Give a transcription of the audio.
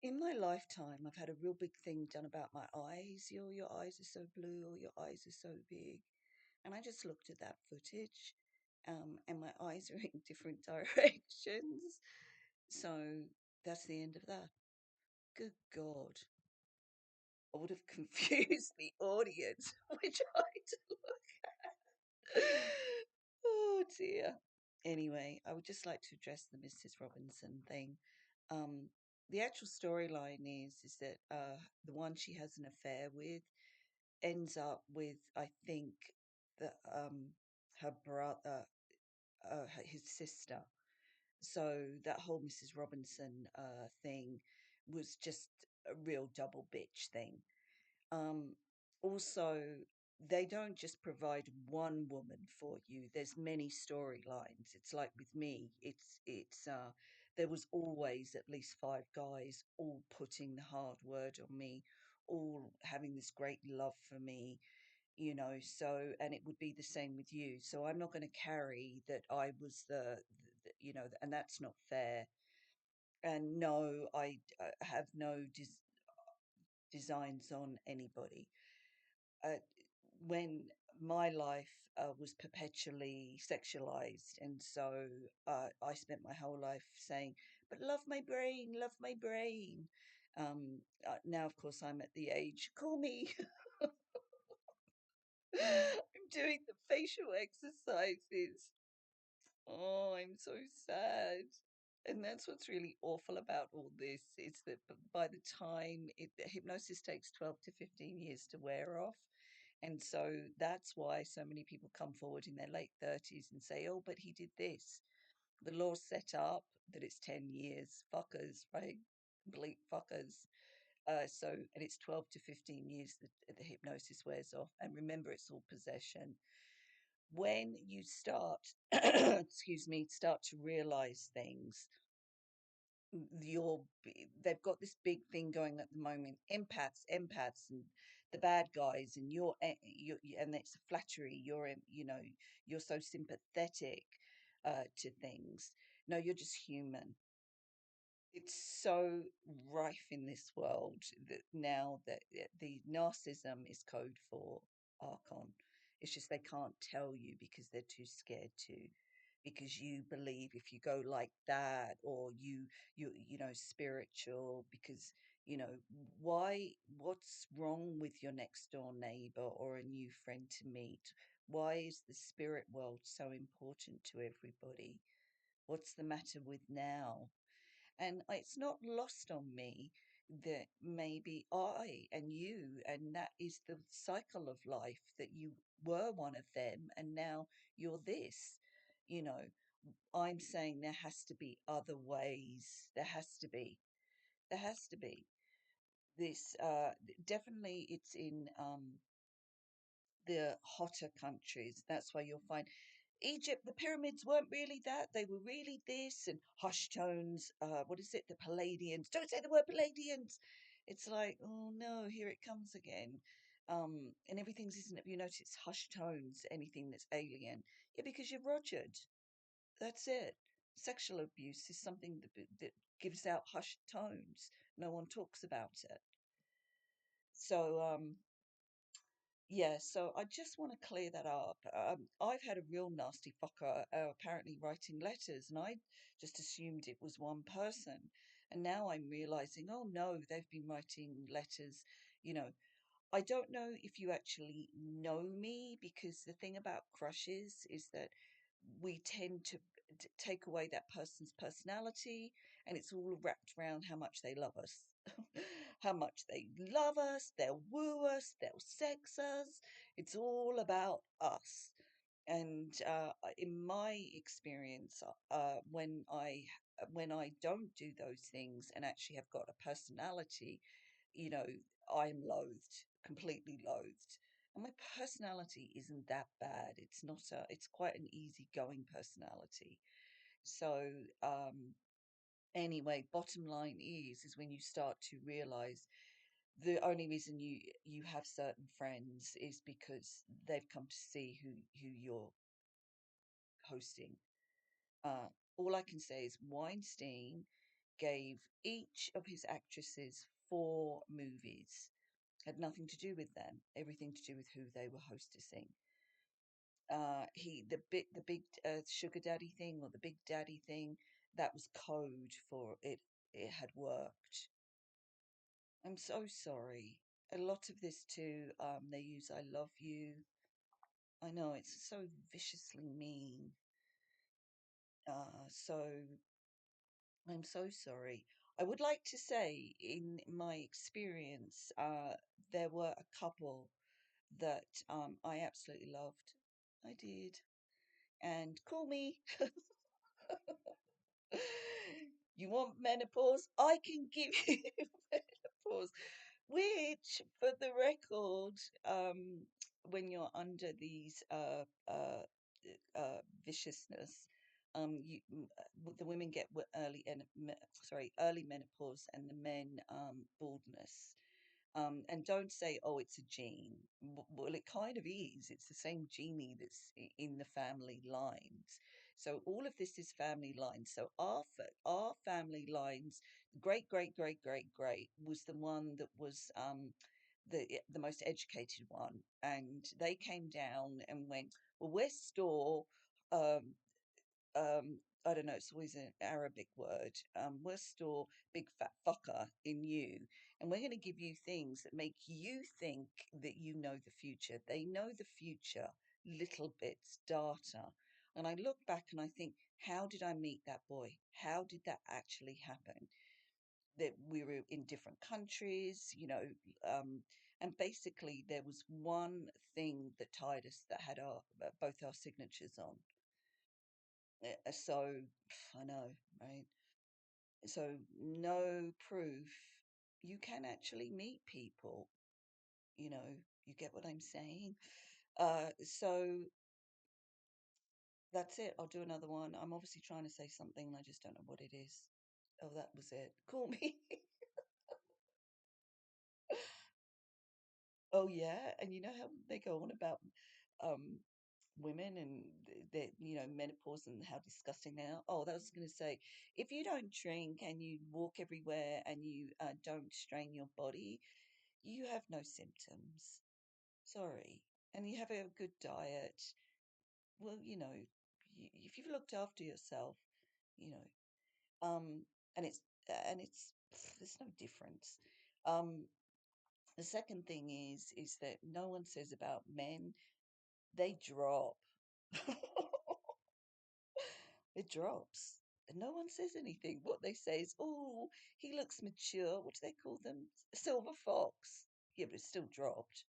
In my lifetime, I've had a real big thing done about my eyes. Your eyes are so blue, or your eyes are so big. And I just looked at that footage, and my eyes are in different directions. So that's the end of that. Good God. I would have confused the audience, which I oh dear. Anyway, I would just like to address the Mrs. Robinson thing. Um, the actual storyline is that the one she has an affair with ends up with, I think, that her brother, his sister. So that whole Mrs. Robinson thing was just a real double bitch thing. Um, Also, they don't just provide one woman for you. There's many storylines. It's like with me. It's there was always at least five guys all putting the hard word on me, all having this great love for me, so and it would be the same with you. So I'm not going to carry that I was and that's not fair. And no, I have no designs on anybody. uh, when my life was perpetually sexualized, and so I spent my whole life saying, "But love my brain, love my brain." Now, of course, I'm at the age. Call me. I'm doing the facial exercises. Oh, I'm so sad. And that's what's really awful about all this is that by the time hypnosis takes 12 to 15 years to wear off. And so that's why so many people come forward in their late 30s and say, oh, but he did this. The law's set up that it's 10 years. Fuckers, right? Complete fuckers. And it's 12 to 15 years that the hypnosis wears off. And remember, it's all possession. When you start, excuse me, start to realize things, you're they've got this big thing going at the moment, empaths and the bad guys, and and it's a flattery, you're so sympathetic to things. No, you're just human. It's so rife in this world that now that the narcissism is code for archon. It's just they can't tell you because they're too scared to, because you believe if you go like that, or spiritual, because what's wrong with your next door neighbor or a new friend to meet? Why is the spirit world so important to everybody? What's the matter with now? And it's not lost on me that maybe I and you, and that is the cycle of life, that you were one of them and now you're this. You know, I'm saying there has to be other ways. There has to be. There has to be. This definitely it's in the hotter countries. That's why you'll find Egypt, the pyramids weren't really that. They were really this, and hush tones. What is it? The Palladians. Don't say the word Palladians. It's like, oh no, here it comes again. And everything's, isn't it? You notice hush tones, anything that's alien. Yeah, because you're Rogered. That's it. Sexual abuse is something that gives out hushed tones. No one talks about it. So, yeah, so I just want to clear that up. I've had a real nasty fucker apparently writing letters, and I just assumed it was one person. And now I'm realizing, oh no, they've been writing letters. You know, I don't know if you actually know me, because the thing about crushes is that we tend to take away that person's personality, and it's all wrapped around how much they love us. How much they love us, they'll woo us, they'll sex us. It's all about us. And in my experience, when I don't do those things and actually have got a personality, you know, I'm loathed, completely loathed. And my personality isn't that bad. It's not it's quite an easygoing personality. So, anyway, bottom line is when you start to realize the only reason you have certain friends is because they've come to see who you're hosting. Uh, all I can say is Weinstein gave each of his actresses 4 movies. Had nothing to do with them, everything to do with who they were hostessing. He the big sugar daddy thing or the big daddy thing, that was code for it. It had worked. I'm so sorry. A lot of this too, they use "I love you." I know it's so viciously mean. So I'm so sorry. I would like to say, in my experience, there were a couple that I absolutely loved. I did. And call me. You want menopause? I can give you menopause. Which, for the record, um, when you're under these viciousness, the women get early menopause, and the men baldness. And don't say, oh, it's a gene. Well, it kind of is. It's the same genie that's in the family lines. So all of this is family lines. So our family lines, great, great, great, great, great, was the one that was the most educated one, and they came down and went, well, we're store um, I don't know, it's always an Arabic word. We'll store big fat fucker in you, and we're going to give you things that make you think that you know the future. They know the future, little bits, data. And I look back and I think, how did I meet that boy? How did that actually happen? That we were in different countries, and basically there was one thing that tied us that had our both our signatures on. So I know, right? So no proof. You can actually meet people, you know, you get what I'm saying? So that's it. I'll do another one. I'm obviously trying to say something and I just don't know what it is. Oh, that was it. Call me. Oh yeah, and you know how they go on about um women and their menopause and how disgusting they are. Oh, that was going to say, if you don't drink and you walk everywhere and you don't strain your body, you have no symptoms. Sorry, and you have a good diet. Well, if you've looked after yourself, you know, um, and it's there's no difference. Um, the second thing is that no one says about men. They drop. It drops. And no one says anything. What they say is, oh, he looks mature. What do they call them? Silver fox. Yeah, but it's still dropped.